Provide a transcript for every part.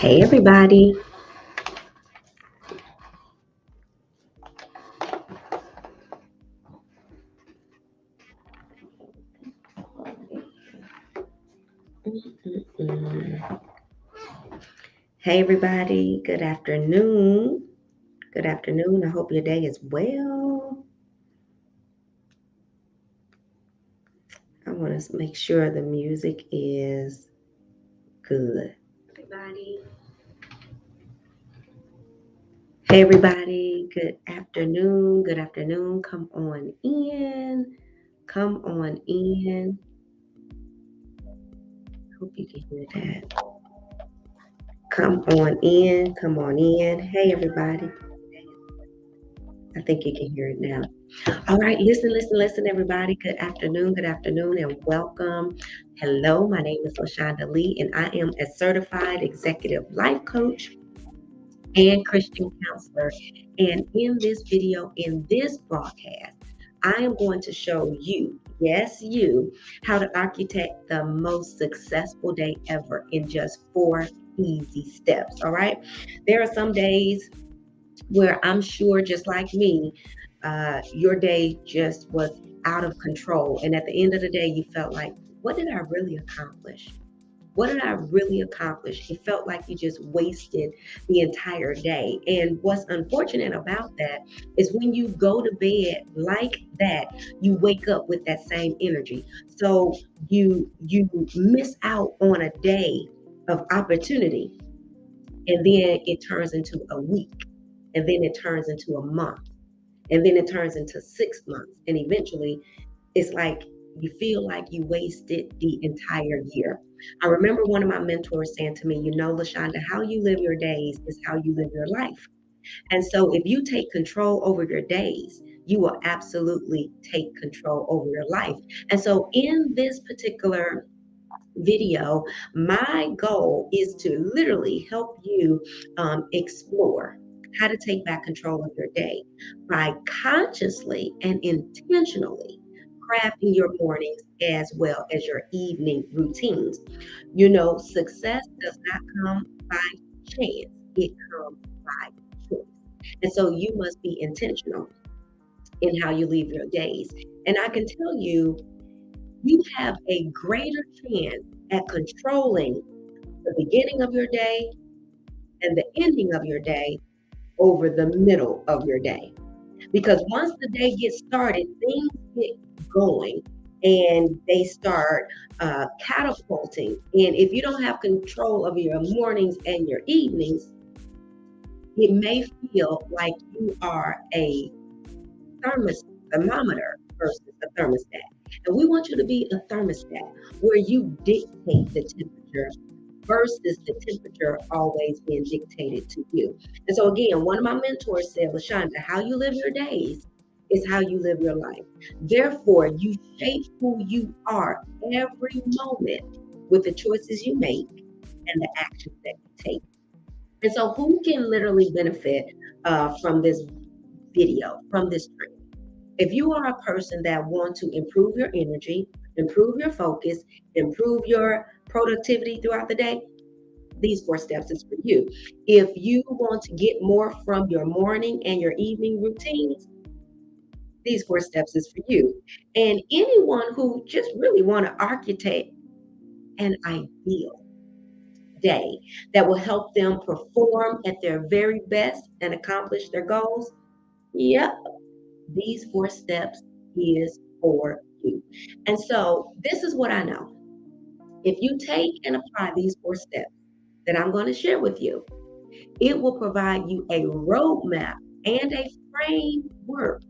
Hey everybody. Mm-mm-mm. Hey everybody. Good afternoon. Good afternoon. I hope your day is well. I want to make sure the music is good. Everybody. Hey everybody. Good afternoon. Good afternoon. Come on in. Come on in. Hope you can hear that. Come on in. Come on in. Hey everybody. I think you can hear it now. All right, listen, everybody. Good afternoon, and welcome. Hello, my name is LaShonda Lee, and I am a certified executive life coach and Christian counselor. And in this video, in this broadcast, I am going to show you, yes, you, how to architect the most successful day ever in just 4 easy steps. All right, there are some days where I'm sure, just like me, your day just was out of control. And at the end of the day, you felt like, what did I really accomplish? What did I really accomplish? It felt like you just wasted the entire day. And what's unfortunate about that is when you go to bed like that, you wake up with that same energy. So you miss out on a day of opportunity, and then it turns into a week, and then it turns into a month, and then it turns into 6 months, and eventually it's like you feel like you wasted the entire year. I remember one of my mentors saying to me, LaShonda, how you live your days is how you live your life. And so if you take control over your days, you will absolutely take control over your life. And so in this particular video, my goal is to literally help you explore how to take back control of your day by consciously and intentionally crafting your mornings as well as your evening routines. Success does not come by chance, it comes by choice. And so you must be intentional in how you leave your days. And I can tell you, you have a greater chance at controlling the beginning of your day and the ending of your day over the middle of your day. Because once the day gets started, things get going and they start catapulting. And if you don't have control of your mornings and your evenings, it may feel like you are a thermometer versus a thermostat. And we want you to be a thermostat where you dictate the temperature versus the temperature always being dictated to you. And so again, one of my mentors said, LaShonda, how you live your days is how you live your life. Therefore, you shape who you are every moment with the choices you make and the actions that you take. And so who can literally benefit from this video, from this training? If you are a person that wants to improve your energy, improve your focus, improve your productivity throughout the day, these 4 steps is for you. If you want to get more from your morning and your evening routines, these 4 steps is for you. And anyone who just really want to architect an ideal day that will help them perform at their very best and accomplish their goals, yep, these 4 steps is for you. And so this is what I know. If you take and apply these 4 steps that I'm going to share with you, it will provide you a roadmap and a framework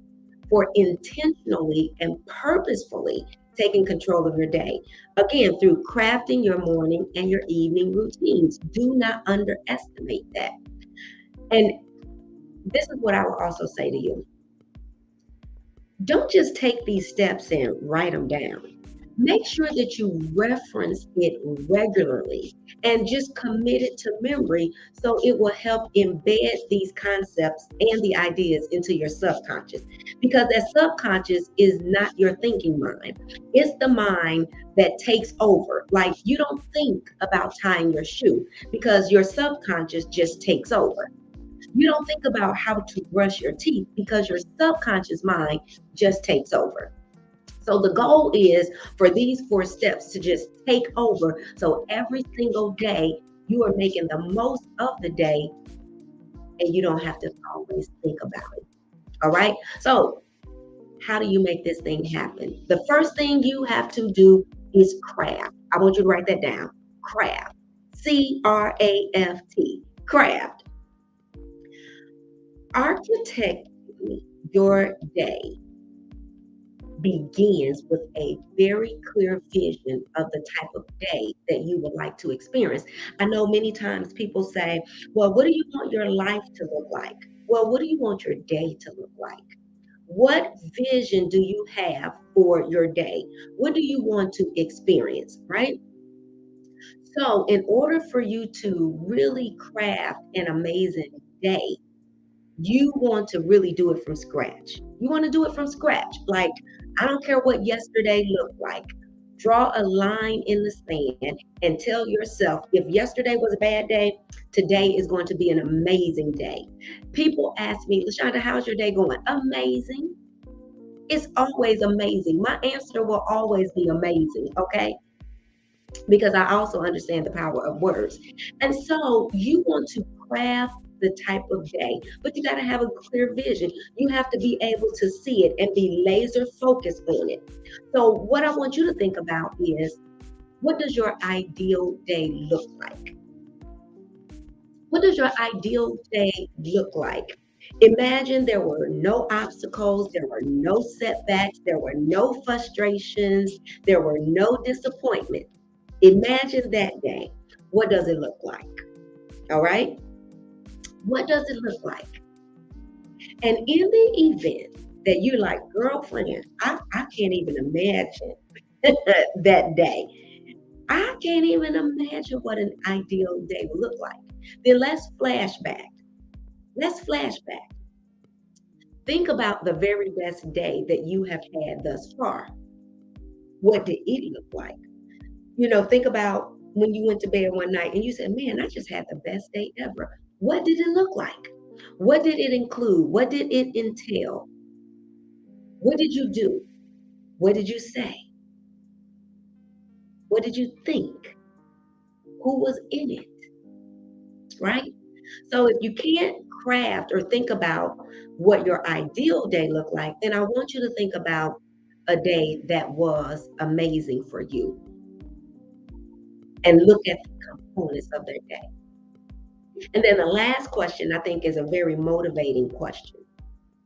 for intentionally and purposefully taking control of your day. Again, through crafting your morning and your evening routines. Do not underestimate that. And this is what I will also say to you. Don't just take these steps and write them down. Make sure that you reference it regularly and just commit it to memory so it will help embed these concepts and the ideas into your subconscious. Because that subconscious is not your thinking mind, it's the mind that takes over. Like you don't think about tying your shoe because your subconscious just takes over. You don't think about how to brush your teeth because your subconscious mind just takes over. So the goal is for these 4 steps to just take over. So every single day you are making the most of the day and you don't have to always think about it. All right. So how do you make this thing happen? The first thing you have to do is craft. I want you to write that down. Craft. CRAFT. Craft. Architect your day begins with a very clear vision of the type of day that you would like to experience. I know many times people say, well, what do you want your life to look like? Well, what do you want your day to look like? What vision do you have for your day? What do you want to experience, right? So, in order for you to really craft an amazing day, you want to really do it from scratch. You want to do it from scratch. Like, I don't care what yesterday looked like. Draw a line in the sand and tell yourself if yesterday was a bad day, today is going to be an amazing day. People ask me, LaShonda, how's your day going? Amazing. It's always amazing. My answer will always be amazing, okay? Because I also understand the power of words. And so you want to craft the type of day, but you got to have a clear vision. You have to be able to see it and be laser focused on it. So, what I want you to think about is what does your ideal day look like? What does your ideal day look like? Imagine there were no obstacles, there were no setbacks, there were no frustrations, there were no disappointments. Imagine that day. What does it look like? All right. What does it look like? And in the event that you're like, girlfriend, I can't even imagine that day. I can't even imagine what an ideal day would look like. Then let's flashback. Let's flashback. Think about the very best day that you have had thus far. What did it look like? Think about when you went to bed one night and you said, man, I just had the best day ever. What did it look like? What did it include? What did it entail? What did you do? What did you say? What did you think? Who was in it? Right? So if you can't craft or think about what your ideal day looked like, then I want you to think about a day that was amazing for you and look at the components of that day. And then the last question I think is a very motivating question.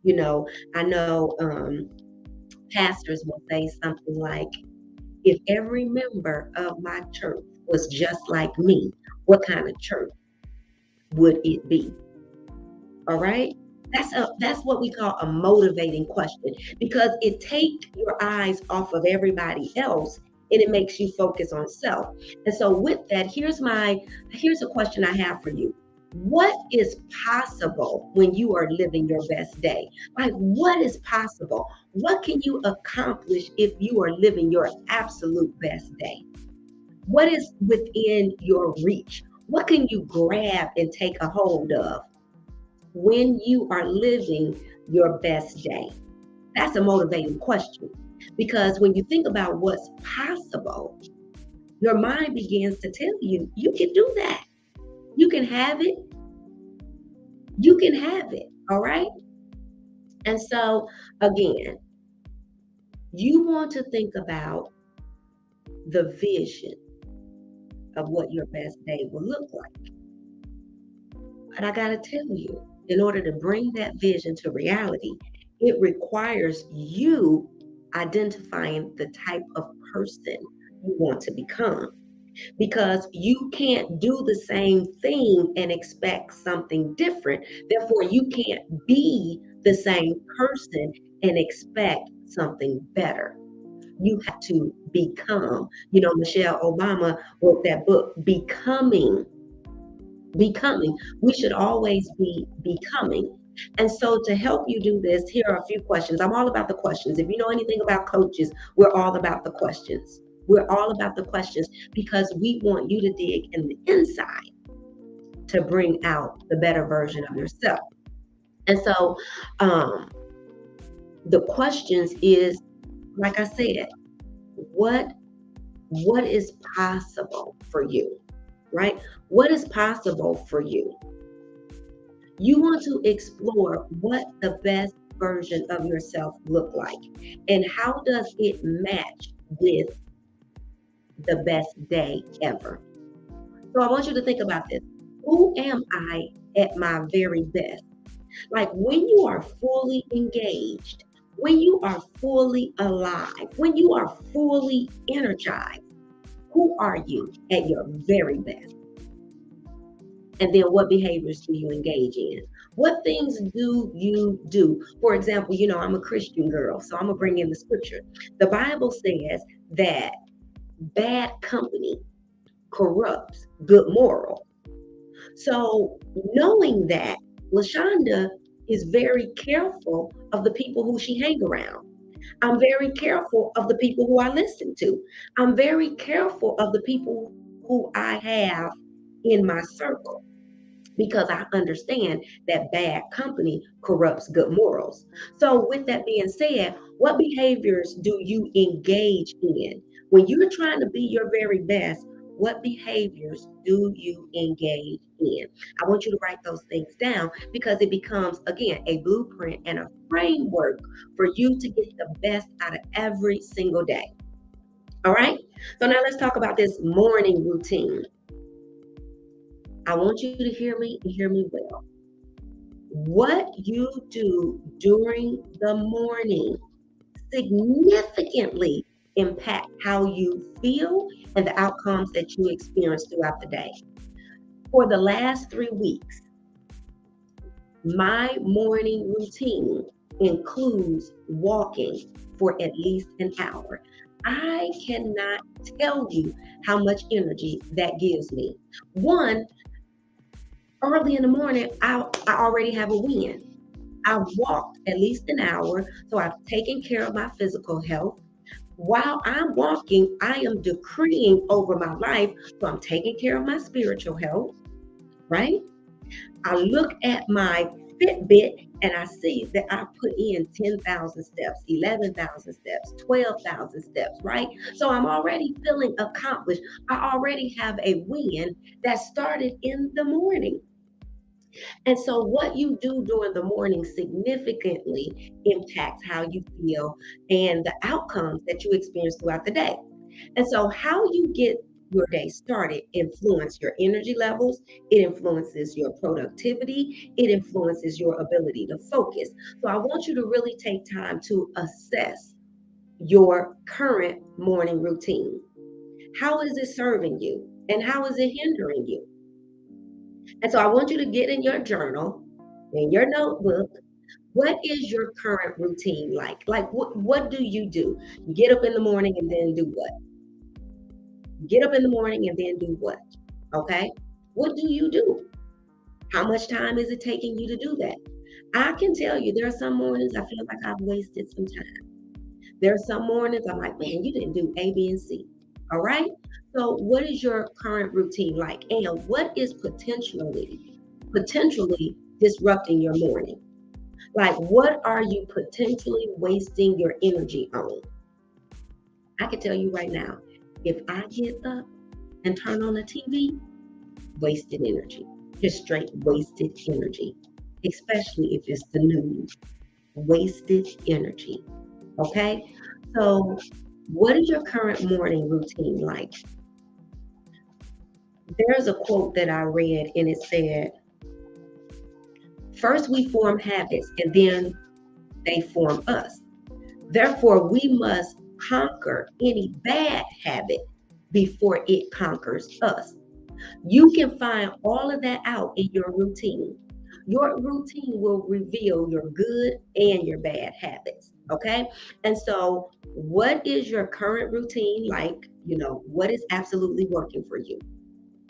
You know, I know pastors will say something like, if every member of my church was just like me, what kind of church would it be? All right. That's what we call a motivating question because it takes your eyes off of everybody else and it makes you focus on self. And so with that, here's a question I have for you. What is possible when you are living your best day? Like what is possible? What can you accomplish if you are living your absolute best day? What is within your reach? What can you grab and take a hold of when you are living your best day? That's a motivating question because when you think about what's possible, your mind begins to tell you, you can do that. You can have it. You can have it. All right. And so, again, you want to think about the vision of what your best day will look like. But I got to tell you, in order to bring that vision to reality, it requires you identifying the type of person you want to become because you can't do the same thing and expect something different. Therefore, you can't be the same person and expect something better. You have to become. Michelle Obama wrote that book, Becoming. Becoming. We should always be becoming. And so, to help you do this, here are a few questions. I'm all about the questions. If you know anything about coaches, we're all about the questions. We're all about the questions because we want you to dig in the inside to bring out the better version of yourself. And so, um, the questions is, like I said, what what is possible for you, right? What is possible for you? You want to explore what the best version of yourself look like and how does it match with the best day ever. So I want you to think about this. Who am I at my very best? Like when you are fully engaged, when you are fully alive, when you are fully energized, who are you at your very best? And then what behaviors do you engage in? What things do you do? For example, I'm a Christian girl, so I'm going to bring in the scripture. The Bible says that bad company corrupts good moral. So knowing that, LaShonda is very careful of the people who she hang around. I'm very careful of the people who I listen to. I'm very careful of the people who I have in my circle because I understand that bad company corrupts good morals. So, with that being said, what behaviors do you engage in? When you're trying to be your very best, what behaviors do you engage in? I want you to write those things down because it becomes, again, a blueprint and a framework for you to get the best out of every single day. All right? So, now let's talk about this morning routine. I want you to hear me and hear me well. What you do during the morning significantly impact how you feel and the outcomes that you experience throughout the day. For the last 3 weeks, my morning routine includes walking for at least an hour. I cannot tell you how much energy that gives me. One, early in the morning, I already have a win. I've walked at least an hour, so I've taken care of my physical health. While I'm walking, I am decreeing over my life, so I'm taking care of my spiritual health, right? I look at my Fitbit and I see that I put in 10,000 steps, 11,000 steps, 12,000 steps, right? So I'm already feeling accomplished. I already have a win that started in the morning. And so, what you do during the morning significantly impacts how you feel and the outcomes that you experience throughout the day. And so, how you get your day started influence your energy levels, it influences your productivity, it influences your ability to focus. So, I want you to really take time to assess your current morning routine. How is it serving you? And how is it hindering you? And so I want you to get in your journal, in your notebook. What is your current routine like? Like what do? You get up in the morning and then do what? Get up in the morning and then do what? Okay? What do you do? How much time is it taking you to do that? I can tell you there are some mornings I feel like I've wasted some time. There are some mornings I'm like, man, you didn't do A, B, and C. All right? So what is your current routine like? And what is potentially disrupting your morning? Like, what are you potentially wasting your energy on? I can tell you right now, if I get up and turn on the TV, wasted energy, just straight wasted energy, especially if it's the news, wasted energy. Okay. So, what is your current morning routine like? There's a quote that I read and it said, first we form habits and then they form us. Therefore, we must conquer any bad habit before it conquers us. You can find all of that out in your routine. Your routine will reveal your good and your bad habits. Okay. And so, what is your current routine like? What is absolutely working for you?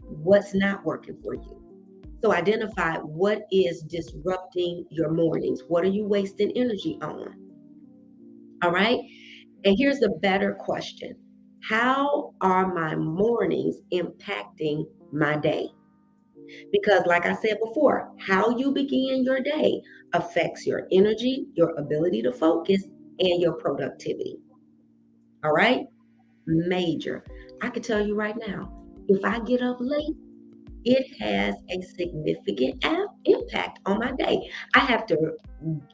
What's not working for you? So, identify what is disrupting your mornings. What are you wasting energy on? All right. And here's the better question: how are my mornings impacting my day? Because, like I said before, how you begin your day affects your energy, your ability to focus, and your productivity. All right? Major. I can tell you right now, if I get up late, it has a significant impact on my day. I have to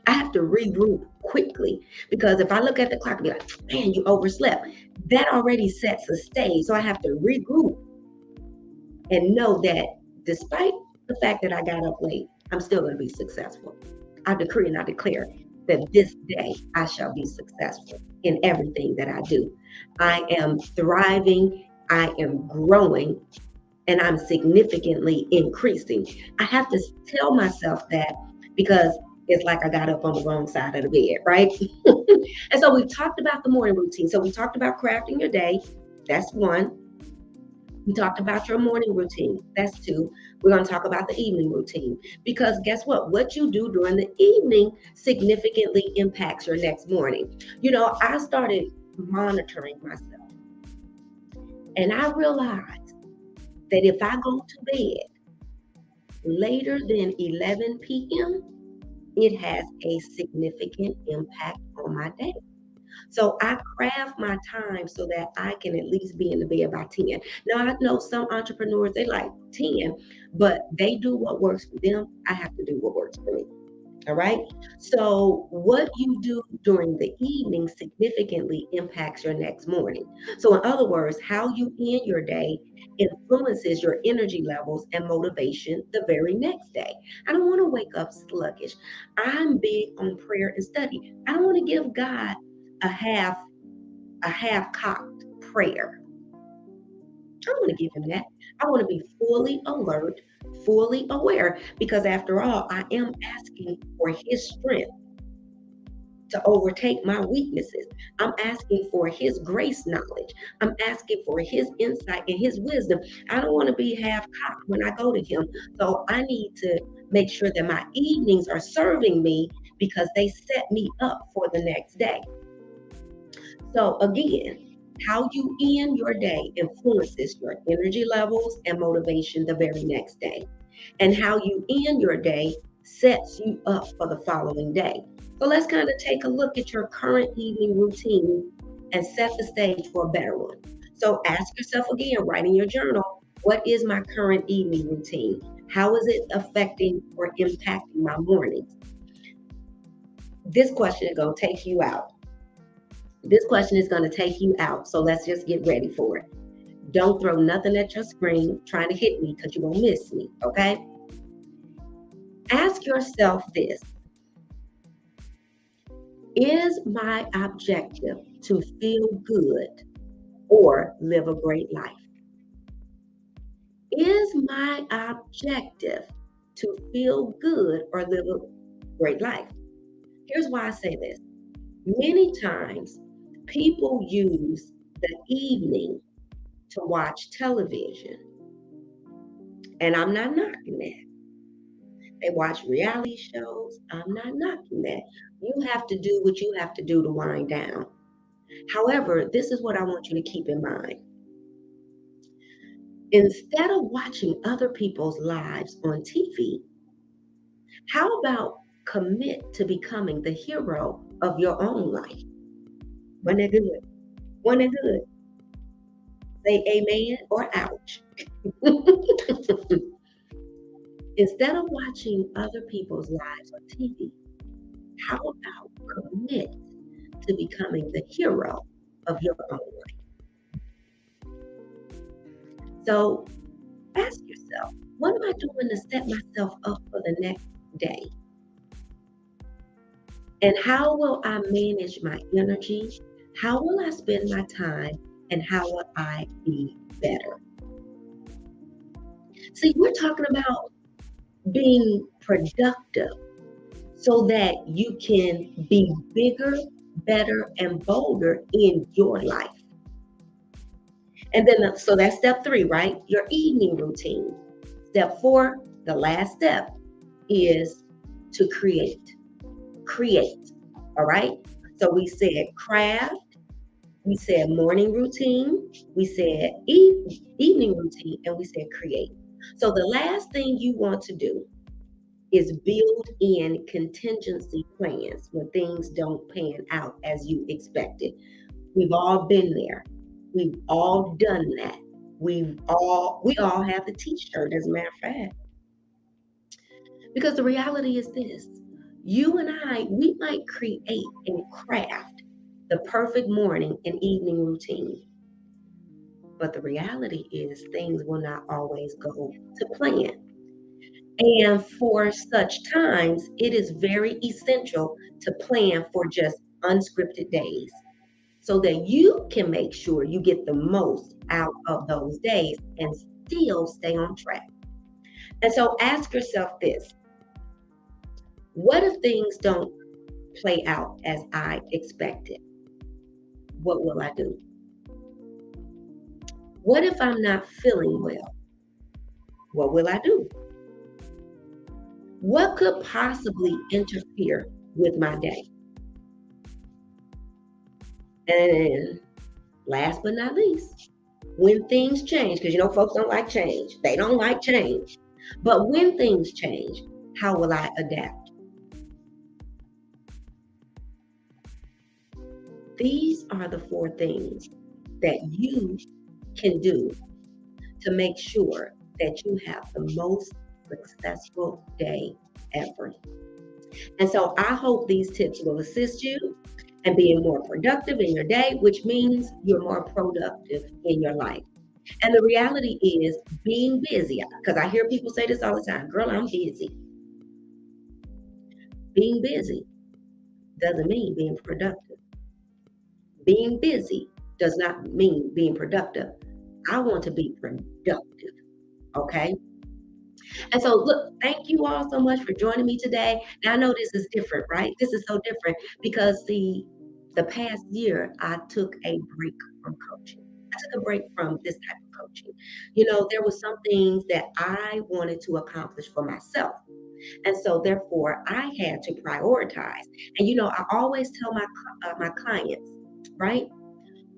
I have to regroup quickly, because if I look at the clock and be like, man, you overslept, that already sets a stage. So I have to regroup and know that despite the fact that I got up late, I'm still going to be successful. I decree and I declare that this day I shall be successful in everything that I do. I am thriving, I am growing, and I'm significantly increasing. I have to tell myself that, because it's like I got up on the wrong side of the bed, right? And so we've talked about the morning routine. So we talked about crafting your day. That's one. We talked about your morning routine. That's two. We're going to talk about the evening routine, because guess what? What you do during the evening significantly impacts your next morning. I started monitoring myself, and I realized that if I go to bed later than 11 p.m., it has a significant impact on my day. So I craft my time so that I can at least be in the bed by 10. Now, I know some entrepreneurs, they like 10, but they do what works for them. I have to do what works for me. All right. So, what you do during the evening significantly impacts your next morning. So, in other words, how you end your day influences your energy levels and motivation the very next day. I don't want to wake up sluggish. I'm big on prayer and study. I don't want to give God a half cocked prayer. I don't want to give him that. I want to be fully alert, fully aware, because after all, I am asking for his strength to overtake my weaknesses. I'm asking for his grace knowledge. I'm asking for his insight and his wisdom. I don't want to be half cocked when I go to him. So I need to make sure that my evenings are serving me, because they set me up for the next day. So again, how you end your day influences your energy levels and motivation the very next day. And how you end your day sets you up for the following day. So let's kind of take a look at your current evening routine and set the stage for a better one. So ask yourself again, write in your journal, what is my current evening routine? How is it affecting or impacting my mornings? This question is going to take you out. This question is going to take you out. So let's just get ready for it. Don't throw nothing at your screen trying to hit me, because you're going to miss me, okay? Ask yourself this: is my objective to feel good or live a great life? Is my objective to feel good or live a great life? Here's why I say this. Many times people use the evening to watch television, and I'm not knocking that. They watch reality shows. I'm not knocking that. You have to do what you have to do to wind down. However, this is what I want you to keep in mind. Instead of watching other people's lives on TV, how about commit to becoming the hero of your own life? Wasn't that good? Wasn't that good? Say amen or ouch. Instead of watching other people's lives on TV, how about commit to becoming the hero of your own life? So ask yourself, what am I doing to set myself up for the next day? And how will I manage my energy? How will I spend my time? And how will I be better? See, we're talking about being productive so that you can be bigger, better, and bolder in your life. And then, so that's step 3, right? Your evening routine. Step 4, the last step, is to create. Create. All right? So we said craft, we said morning routine, we said evening routine, and we said create. So the last thing you want to do is build in contingency plans when things don't pan out as you expected. We've all been there. We've all done that. We all have the t-shirt, as a matter of fact. Because the reality is this: you and I, we might create and craft the perfect morning and evening routine. But the reality is things will not always go to plan. And for such times, it is very essential to plan for just unscripted days so that you can make sure you get the most out of those days and still stay on track. And so ask yourself this: what if things don't play out as I expected? What will I do? What if I'm not feeling well? What will I do? What could possibly interfere with my day? And last but not least, when things change, because folks don't like change, they don't like change. But when things change, how will I adapt? These are the 4 things that you can do to make sure that you have the most successful day ever. And so I hope these tips will assist you in being more productive in your day, which means you're more productive in your life. And the reality is being busy, because I hear people say this all the time: girl, I'm busy. Being busy doesn't mean being productive. Being busy does not mean being productive. I want to be productive. Okay. And so, look, thank you all so much for joining me today. Now, I know this is different, right? This is so different because the past year I took a break from coaching. I took a break from this type of coaching. There were some things that I wanted to accomplish for myself. And so therefore I had to prioritize. And I always tell my clients, right?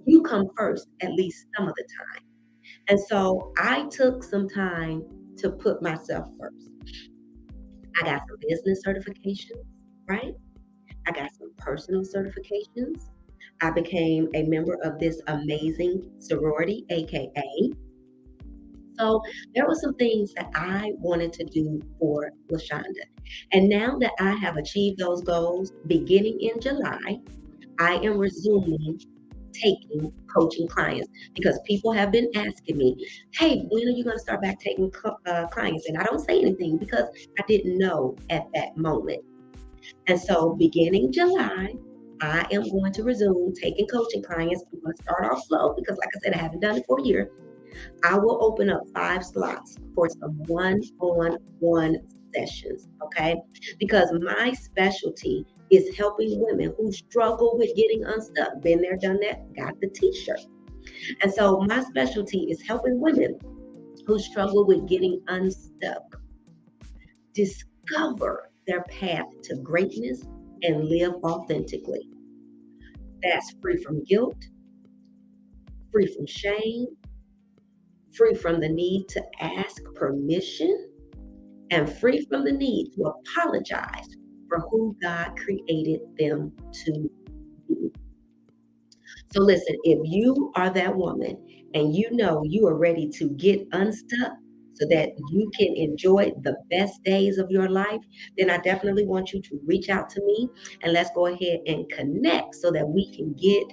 You come first at least some of the time. And so I took some time to put myself first. I got some business certifications, right? I got some personal certifications. I became a member of this amazing sorority, AKA. So there were some things that I wanted to do for LaShonda. And now that I have achieved those goals, beginning in July, I am resuming taking coaching clients because people have been asking me, hey, when are you going to start back taking clients? And I don't say anything because I didn't know at that moment. And so beginning July, I am going to resume taking coaching clients. I'm going to start off slow because, like I said, I haven't done it for a year. I will open up 5 slots for some one-on-one sessions, okay? Because my specialty is helping women who struggle with getting unstuck. Been there, done that, got the t-shirt. And so my specialty is helping women who struggle with getting unstuck discover their path to greatness and live authentically. That's free from guilt, free from shame, free from the need to ask permission, and free from the need to apologize for who God created them to be. So listen, if you are that woman and you are ready to get unstuck so that you can enjoy the best days of your life, then I definitely want you to reach out to me and let's go ahead and connect so that we can get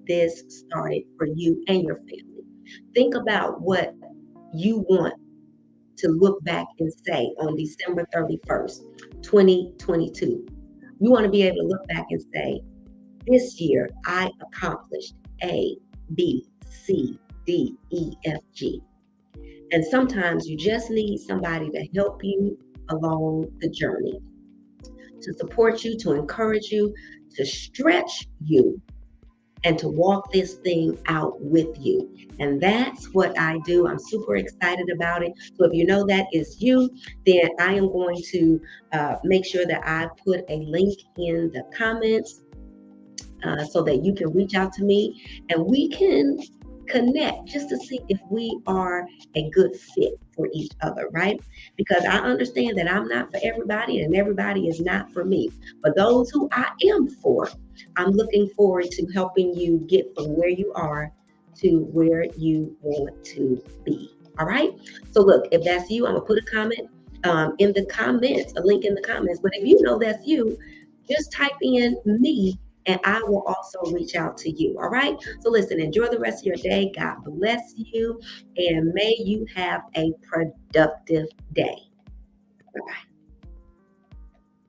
this started for you and your family. Think about what you want to look back and say on December 31st, 2022. You want to be able to look back and say, this year I accomplished A, B, C, D, E, F, G. And sometimes you just need somebody to help you along the journey, to support you, to encourage you, to stretch you, and to walk this thing out with you. And that's what I do. I'm super excited about it. So if you know that is you, then I am going to make sure that I put a link in the comments so that you can reach out to me and we can connect just to see if we are a good fit for each other, right? Because I understand that I'm not for everybody and everybody is not for me. For those who I am for, I'm looking forward to helping you get from where you are to where you want to be. All right. So, look, if that's you, I'm going to put a comment in the comments, a link in the comments. But if you know that's you, just type in me and I will also reach out to you. All right. So listen, enjoy the rest of your day. God bless you, and may you have a productive day. Bye bye.